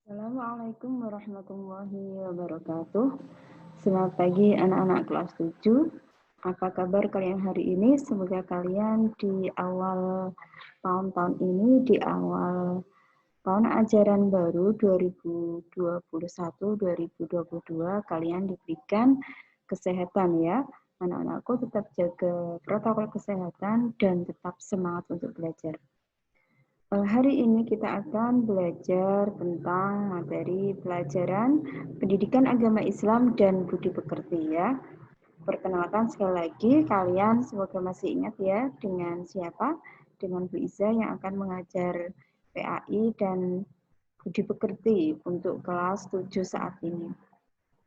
Assalamualaikum warahmatullahi wabarakatuh. Selamat pagi anak-anak kelas 7. Apa kabar kalian hari ini? Semoga kalian di awal tahun-tahun ini, di awal tahun ajaran baru 2021-2022, kalian diberikan kesehatan ya. Anak-anakku tetap jaga protokol kesehatan dan tetap semangat untuk belajar. Hari ini kita akan belajar tentang materi pelajaran pendidikan agama Islam dan budi pekerti ya. Perkenalkan sekali lagi, kalian semoga masih ingat ya dengan siapa? Dengan Bu Iza yang akan mengajar PAI dan budi pekerti untuk kelas 7 saat ini.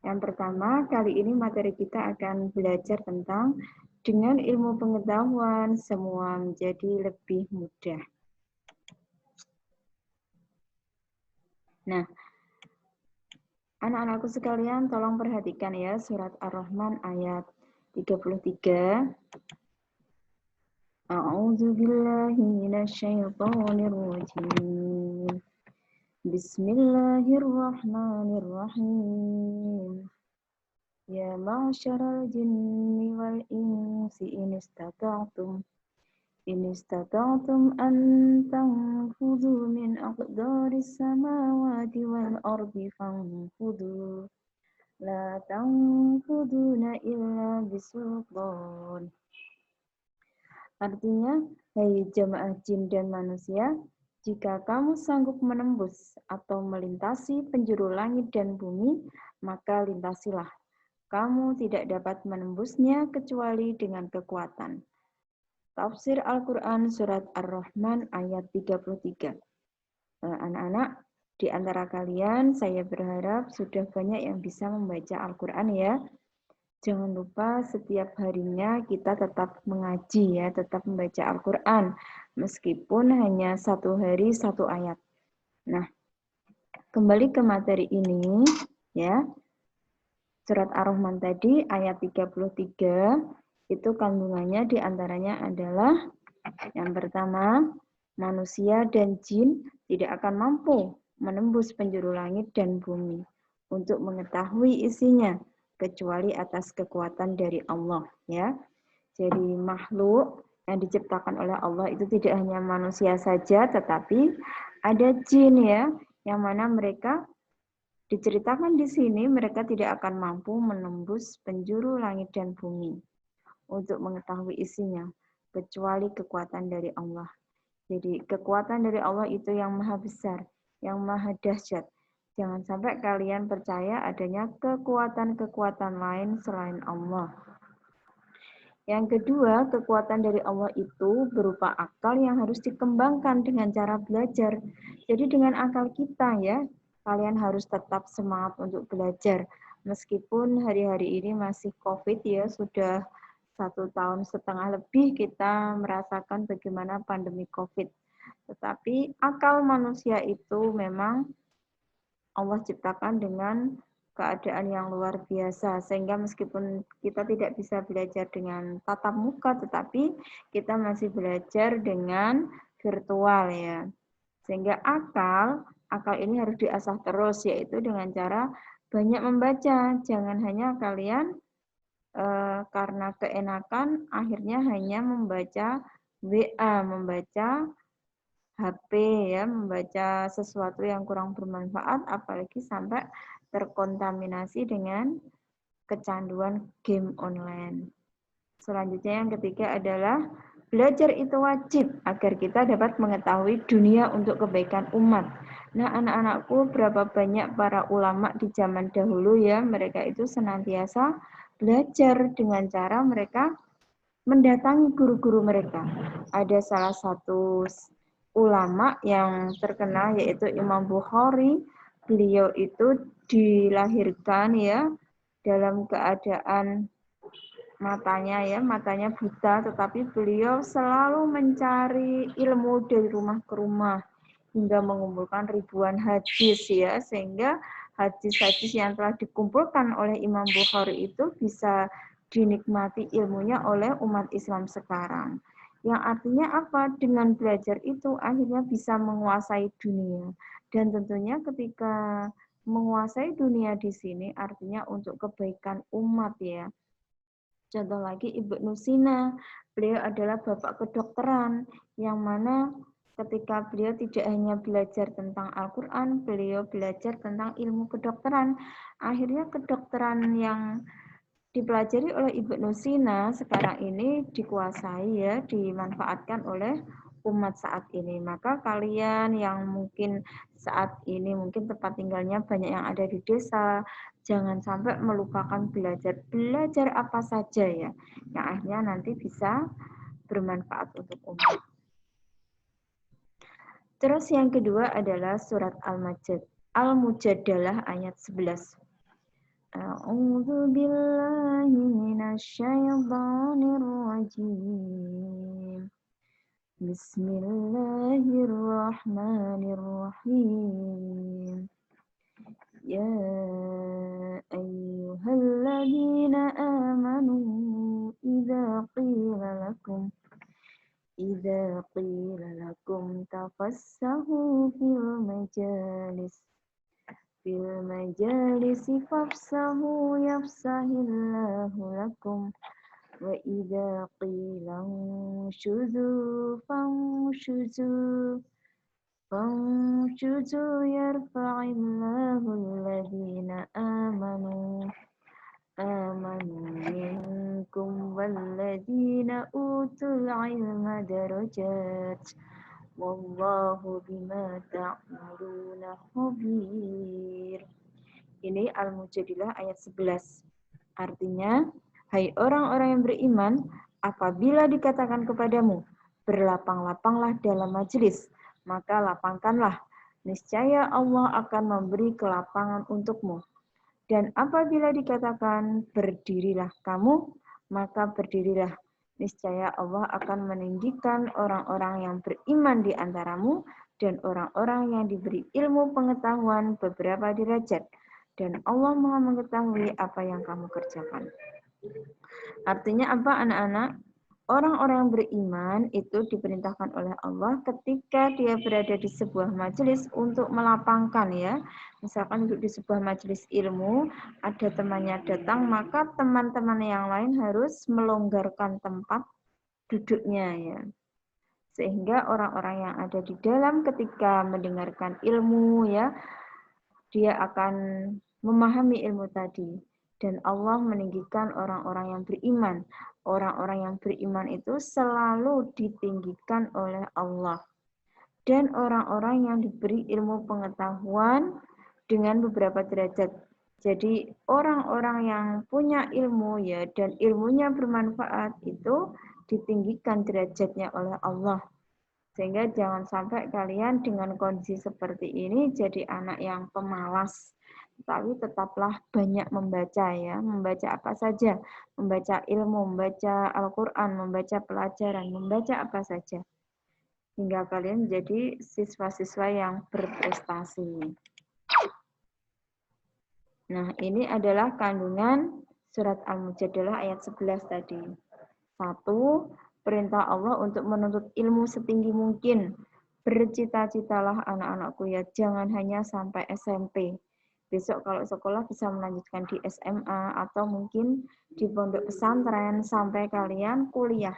Yang pertama, kali ini materi kita akan belajar tentang dengan ilmu pengetahuan semua menjadi lebih mudah. Nah, anak-anakku sekalian, tolong perhatikan ya surat Ar-Rahman ayat 33. A'udzu billahi minasyaitonir rajim. Bismillahirrahmanirrahim. Ya ma'syaral jinni wal insi in istata'tum an tanfudhu min aqdaris samawati wal ardi fanfudhu la tanfuduna illa bisultan. Artinya, hai jamaah jin dan manusia, jika kamu sanggup menembus atau melintasi penjuru langit dan bumi, maka lintasilah. Kamu tidak dapat menembusnya kecuali dengan kekuatan. Tafsir Al-Quran Surat Ar-Rahman ayat 33. Anak-anak, di antara kalian saya berharap sudah banyak yang bisa membaca Al-Quran ya. Jangan lupa setiap harinya kita tetap mengaji ya, tetap membaca Al-Quran. Meskipun hanya satu hari satu ayat. Nah, kembali ke materi ini ya. Surat Ar-Rahman tadi ayat 33. Itu kandungannya diantaranya adalah yang pertama, manusia dan jin tidak akan mampu menembus penjuru langit dan bumi untuk mengetahui isinya kecuali atas kekuatan dari Allah ya. Jadi makhluk yang diciptakan oleh Allah itu tidak hanya manusia saja tetapi ada jin ya yang mana mereka diceritakan di sini mereka tidak akan mampu menembus penjuru langit dan bumi untuk mengetahui isinya, kecuali kekuatan dari Allah. Jadi kekuatan dari Allah itu yang maha besar, yang maha dahsyat. Jangan sampai kalian percaya adanya kekuatan-kekuatan lain selain Allah. Yang kedua, kekuatan dari Allah itu berupa akal yang harus dikembangkan dengan cara belajar. Jadi dengan akal kita ya, kalian harus tetap semangat untuk belajar. Meskipun hari-hari ini masih COVID ya, sudah 1,5 tahun lebih kita merasakan bagaimana pandemi COVID. Tetapi akal manusia itu memang Allah ciptakan dengan keadaan yang luar biasa. Sehingga meskipun kita tidak bisa belajar dengan tatap muka, tetapi kita masih belajar dengan virtual ya. Sehingga akal ini harus diasah terus, yaitu dengan cara banyak membaca. Jangan hanya kalian karena keenakan akhirnya hanya membaca WA, membaca HP ya, membaca sesuatu yang kurang bermanfaat apalagi sampai terkontaminasi dengan kecanduan game online. Selanjutnya yang ketiga adalah belajar itu wajib agar kita dapat mengetahui dunia untuk kebaikan umat. Nah, anak-anakku, berapa banyak para ulama di zaman dahulu ya, mereka itu senantiasa belajar dengan cara mereka mendatangi guru-guru mereka. Ada salah satu ulama yang terkenal yaitu Imam Bukhari. Beliau itu dilahirkan ya dalam keadaan matanya buta, tetapi beliau selalu mencari ilmu dari rumah ke rumah hingga mengumpulkan ribuan hadis ya, sehingga hadis-hadis yang telah dikumpulkan oleh Imam Bukhari itu bisa dinikmati ilmunya oleh umat Islam sekarang. Yang artinya apa? Dengan belajar itu akhirnya bisa menguasai dunia. Dan tentunya ketika menguasai dunia di sini artinya untuk kebaikan umat ya. Contoh lagi Ibnu Sina, beliau adalah bapak kedokteran yang mana ketika beliau tidak hanya belajar tentang Al-Quran, beliau belajar tentang ilmu kedokteran. Akhirnya kedokteran yang dipelajari oleh Ibnu Sina sekarang ini dikuasai ya, dimanfaatkan oleh umat saat ini. Maka kalian yang mungkin saat ini mungkin tempat tinggalnya banyak yang ada di desa, jangan sampai melupakan belajar. Belajar apa saja ya, yang akhirnya nanti bisa bermanfaat untuk umat. Terus yang kedua adalah surat Al-Mujadalah ayat 11. A'udzu billahi minasyaitonir rajim. Bismillahirrahmanirrahim. Ya ayyuhalladzina amanu idza qila lakum tafassahu fil majalisi fafsahu yafsahillahu lakum wa idza qila fanshuzu yarfa'illahu alladhina amanu minkum walladhina utul ilma darajat wallahu bima ta'maluna khabir. Ini Al-Mujadilah ayat 11. Artinya, hai orang-orang yang beriman, apabila dikatakan kepadamu, berlapang-lapanglah dalam majelis, maka lapangkanlah. Niscaya Allah akan memberi kelapangan untukmu. Dan apabila dikatakan berdirilah kamu, maka berdirilah. Niscaya Allah akan meninggikan orang-orang yang beriman di antaramu dan orang-orang yang diberi ilmu pengetahuan beberapa derajat. Dan Allah Maha mengetahui apa yang kamu kerjakan. Artinya apa anak-anak? Orang-orang yang beriman itu diperintahkan oleh Allah ketika dia berada di sebuah majelis untuk melapangkan ya. Misalkan duduk di sebuah majelis ilmu, ada temannya datang, maka teman-teman yang lain harus melonggarkan tempat duduknya ya. Sehingga orang-orang yang ada di dalam ketika mendengarkan ilmu ya, dia akan memahami ilmu tadi. Dan Allah meninggikan orang-orang yang beriman. Orang-orang yang beriman itu selalu ditinggikan oleh Allah. Dan orang-orang yang diberi ilmu pengetahuan dengan beberapa derajat. Jadi orang-orang yang punya ilmu ya dan ilmunya bermanfaat itu ditinggikan derajatnya oleh Allah. Sehingga jangan sampai kalian dengan kondisi seperti ini jadi anak yang pemalas. Tapi tetaplah banyak membaca ya. Membaca apa saja. Membaca ilmu, membaca Al-Quran, membaca pelajaran, membaca apa saja. Hingga kalian menjadi siswa-siswa yang berprestasi. Nah, ini adalah kandungan surat Al-Mujadalah ayat 11 tadi. 1. Perintah Allah untuk menuntut ilmu setinggi mungkin. Bercita-citalah anak-anakku ya, jangan hanya sampai SMP. Besok kalau sekolah bisa melanjutkan di SMA atau mungkin di pondok pesantren sampai kalian kuliah.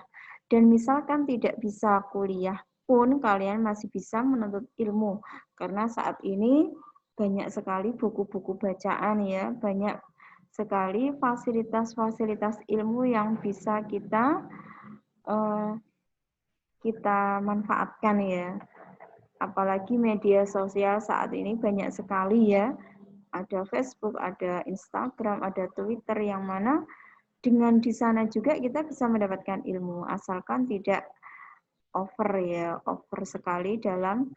Dan misalkan tidak bisa kuliah pun kalian masih bisa menuntut ilmu. Karena saat ini banyak sekali buku-buku bacaan ya, banyak sekali fasilitas-fasilitas ilmu yang bisa kita manfaatkan ya. Apalagi media sosial saat ini banyak sekali ya. Ada Facebook, ada Instagram, ada Twitter yang mana dengan di sana juga kita bisa mendapatkan ilmu asalkan tidak over sekali dalam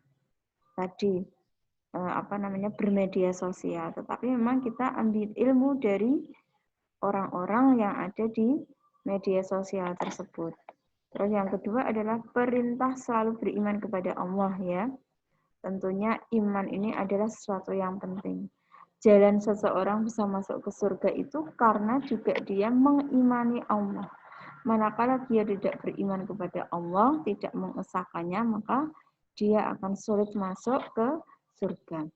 tadi bermedia sosial. Tetapi memang kita ambil ilmu dari orang-orang yang ada di media sosial tersebut. Terus yang kedua adalah perintah selalu beriman kepada Allah ya. Tentunya iman ini adalah sesuatu yang penting. Jalan seseorang bisa masuk ke surga itu karena juga dia mengimani Allah. Manakala dia tidak beriman kepada Allah, tidak mengesahkannya, maka dia akan sulit masuk ke surga.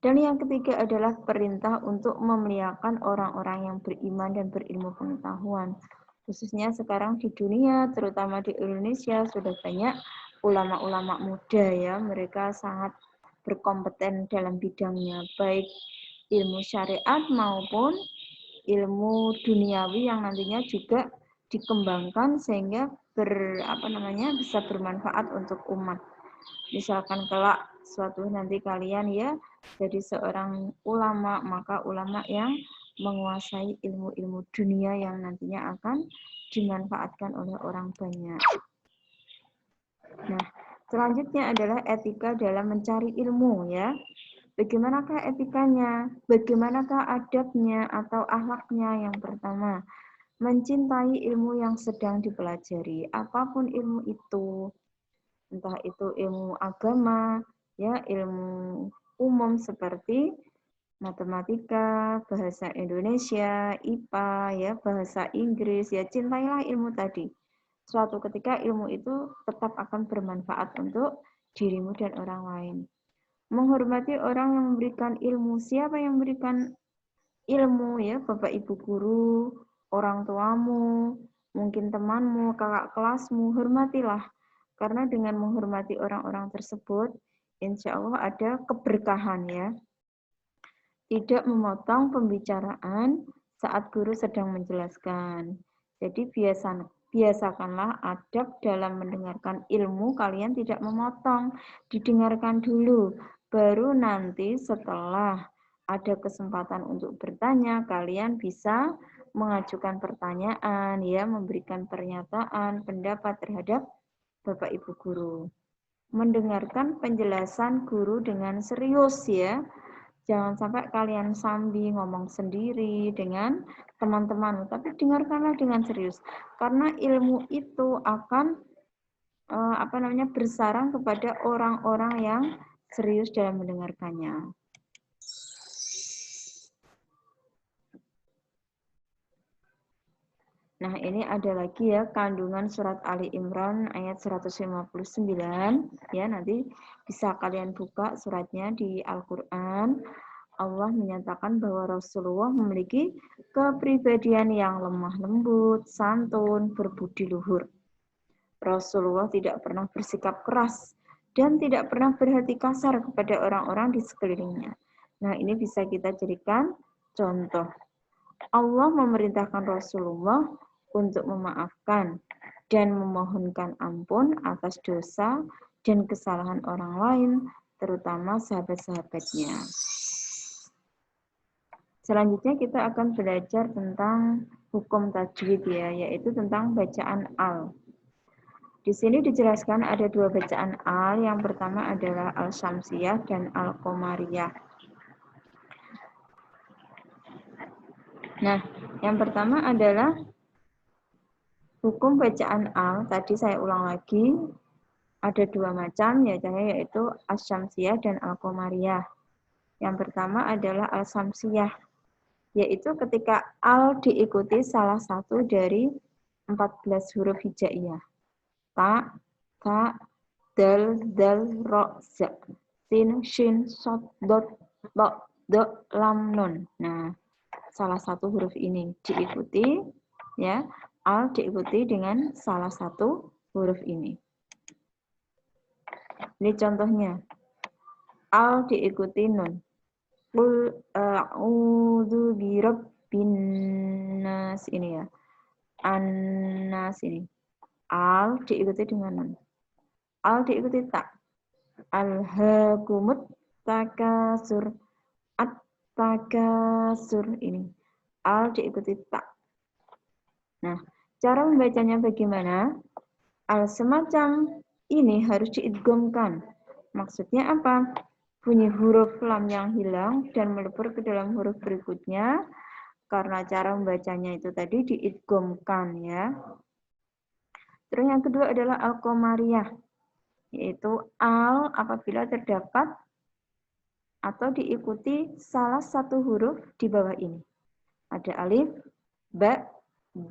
Dan yang ketiga adalah perintah untuk memuliakan orang-orang yang beriman dan berilmu pengetahuan. Khususnya sekarang di dunia, terutama di Indonesia, sudah banyak ulama-ulama muda ya. Mereka sangat berkompeten dalam bidangnya, baik ilmu syariat maupun ilmu duniawi yang nantinya juga dikembangkan sehingga bisa bermanfaat untuk umat. Misalkan kelak suatu nanti kalian ya jadi seorang ulama, maka ulama yang menguasai ilmu-ilmu dunia yang nantinya akan dimanfaatkan oleh orang banyak. Nah, selanjutnya adalah etika dalam mencari ilmu ya. Bagaimanakah etikanya? Bagaimanakah adabnya atau akhlaknya? Yang pertama, mencintai ilmu yang sedang dipelajari, apapun ilmu itu, entah itu ilmu agama, ya ilmu umum seperti matematika, bahasa Indonesia, IPA, ya bahasa Inggris, ya cintailah ilmu tadi. Suatu ketika ilmu itu tetap akan bermanfaat untuk dirimu dan orang lain. Menghormati orang yang memberikan ilmu. Siapa yang memberikan ilmu ya? Bapak Ibu guru, orang tuamu, mungkin temanmu, kakak kelasmu, hormatilah. Karena dengan menghormati orang-orang tersebut, insya Allah ada keberkahan ya. Tidak memotong pembicaraan saat guru sedang menjelaskan. Jadi biasakanlah adab dalam mendengarkan ilmu, kalian tidak memotong, didengarkan dulu. Baru nanti setelah ada kesempatan untuk bertanya, kalian bisa mengajukan pertanyaan, ya, memberikan pernyataan, pendapat terhadap Bapak Ibu guru. Mendengarkan penjelasan guru dengan serius ya. Jangan sampai kalian sambil ngomong sendiri dengan teman-teman, tapi dengarkanlah dengan serius. Karena ilmu itu akan bersarang kepada orang-orang yang serius dalam mendengarkannya. Nah, ini ada lagi ya kandungan surat Ali Imran ayat 159 ya, nanti bisa kalian buka suratnya di Al-Qur'an. Allah menyatakan bahwa Rasulullah memiliki kepribadian yang lemah lembut, santun, berbudi luhur. Rasulullah tidak pernah bersikap keras dan tidak pernah berhati kasar kepada orang-orang di sekelilingnya. Nah, ini bisa kita jadikan contoh. Allah memerintahkan Rasulullah untuk memaafkan dan memohonkan ampun atas dosa dan kesalahan orang lain, terutama sahabat-sahabatnya. Selanjutnya kita akan belajar tentang hukum tajwid ya, yaitu tentang bacaan al. Di sini dijelaskan ada dua bacaan al. Yang pertama adalah al-syamsiyah dan al-qamariyah. Nah, yang pertama adalah hukum bacaan al. Tadi saya ulang lagi, ada dua macam, yaitu al-syamsiyah dan al-qamariyah. Yang pertama adalah al-syamsiyah, yaitu ketika al diikuti salah satu dari 14 huruf hijaiyah. Ta, ta, dal, ro, za, sin, shin, sod, dot, lo, do, lam, nun. Nah, salah satu huruf ini diikuti, ya, al diikuti dengan salah satu huruf ini. Ini contohnya. Al diikuti nun. Qul a'udzu birabbin nas, ini ya. An-nas ini. Al diikuti dengan nun. Al diikuti tak. Alhaakumut takasur. At-takasur ini. Al diikuti tak. Nah, cara membacanya bagaimana? Al semacam ini harus diidghamkan. Maksudnya apa? Bunyi huruf lam yang hilang dan melebur ke dalam huruf berikutnya. Karena cara membacanya itu tadi diidghamkan ya. Terus yang kedua adalah al-qamariyah, yaitu al apabila terdapat atau diikuti salah satu huruf di bawah ini. Ada alif, ba,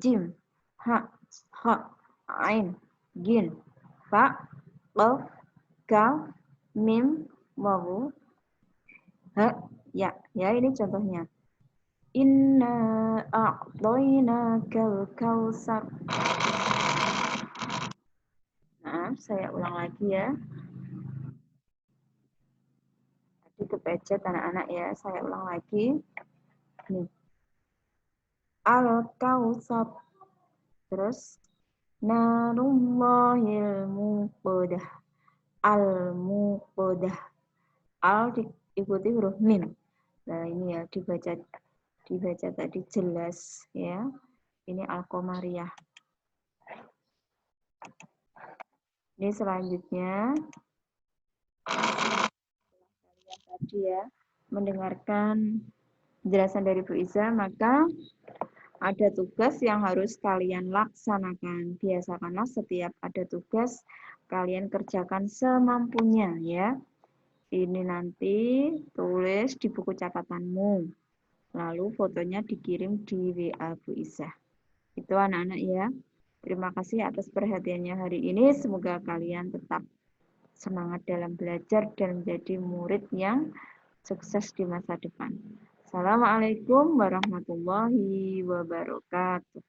jim. ha, ha, ain, gin, fa, qaf, kaf, mim, wawu, ha, ya. Ya, ini contohnya. Inna a'tainakal kautsar. Nah, saya ulang lagi ya. Tadi kepecet anak-anak ya. Saya ulang lagi. Nih. Al-kautsar. Terus narullahil muqadah. Al-muqadah. Al diikuti huruf mim. Nah, ini ya dibaca tadi jelas ya. Ini Al-Qamariyah. Ini selanjutnya tadi ya mendengarkan penjelasan dari Bu Iza, maka ada tugas yang harus kalian laksanakan. Biasakanlah setiap ada tugas kalian kerjakan semampunya ya. Ini nanti tulis di buku catatanmu. Lalu fotonya dikirim di WA Bu Iza. Itu anak-anak ya. Terima kasih atas perhatiannya hari ini. Semoga kalian tetap semangat dalam belajar dan menjadi murid yang sukses di masa depan. Assalamualaikum warahmatullahi wabarakatuh.